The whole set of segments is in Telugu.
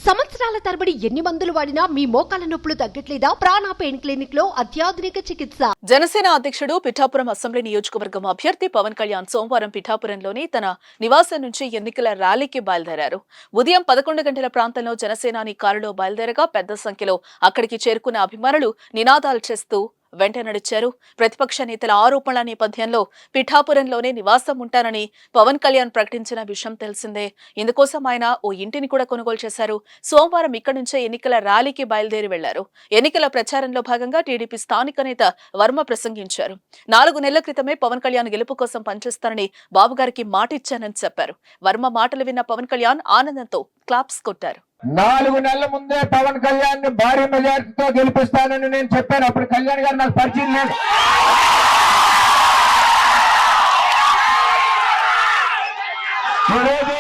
సంవత్సరాల తరబడి ఎన్ని మందులు వాడినా మీ మోకాల నొప్పులు తగ్గట్లేదా? ప్రాణ పెయిన్ క్లినిక్ లో అత్యాధునిక చికిత్స. జనసేన అధ్యక్షుడు పిఠాపురం అసెంబ్లీ నియోజకవర్గం అభ్యర్థి పవన్ కళ్యాణ్ సోమవారం పిఠాపురంలోని తన నివాసం నుంచి ఎన్నికల ర్యాలీకి బయలుదేరారు. ఉదయం 11 గంటల ప్రాంతంలో జనసేనాని కారులో బయలుదేరగా పెద్ద సంఖ్యలో అక్కడికి చేరుకున్న అభిమానులు నినాదాలు చేస్తూ వెంట నడిచారు. ప్రతిపక్ష నేతల ఆరోపణల నేపథ్యంలో పిఠాపురంలోనే నివాసం ఉంటానని పవన్ కళ్యాణ్ ప్రకటించిన విషయం తెలిసిందే. ఇందుకోసం ఆయన ఓ ఇంటిని కూడా కొనుగోలు చేశారు. సోమవారం ఇక్కడి నుంచే ఎన్నికల ర్యాలీకి బయలుదేరి వెళ్లారు. ఎన్నికల ప్రచారంలో భాగంగా టీడీపీ స్థానిక నేత వర్మ ప్రసంగించారు. 4 నెలల క్రితమే పవన్ కళ్యాణ్ గెలుపు కోసం పనిచేస్తానని బాబుగారికి మాటిచ్చానని చెప్పారు. వర్మ మాటలు విన్న పవన్ కళ్యాణ్ ఆనందంతో క్లాప్స్ కొట్టారు. 4 నెలల ముందే పవన్ కళ్యాణ్ ని భారీ మెజార్టీతో గెలిపిస్తానని నేను చెప్పాను. అప్పుడు కళ్యాణ్ గారు నాకు పరిచయం లేదు. ఈరోజు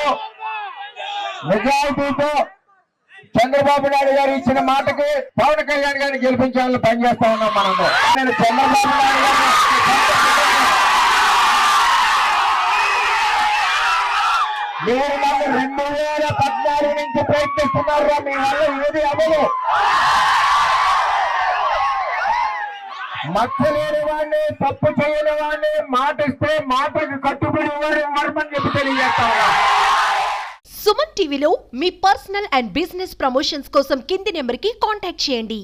మెజారిటీతో చంద్రబాబు నాయుడు గారు ఇచ్చిన మాటకి పవన్ కళ్యాణ్ గారిని గెలిపించాలని పనిచేస్తా ఉన్నాం. మనం నేను చంద్రబాబు నాయుడు గారిని మీరు నన్ను 2014 నుంచి ప్రయత్నిస్తున్నారు. మీ వల్ల ఏది అవ్వదు. మచ్చలేని వాడిని, తప్పు చేయని వాడిని, మాట ఇస్తే మాటకు కట్టుబడి ఇవ్వమని చెప్పి తెలియజేస్తా ఉన్నా. సుమన్ టీవీలో మీ పర్సనల్ అండ్ బిజినెస్ ప్రమోషన్స్ కోసం కింది నెంబర్ కి కాంటాక్ట్ చేయండి.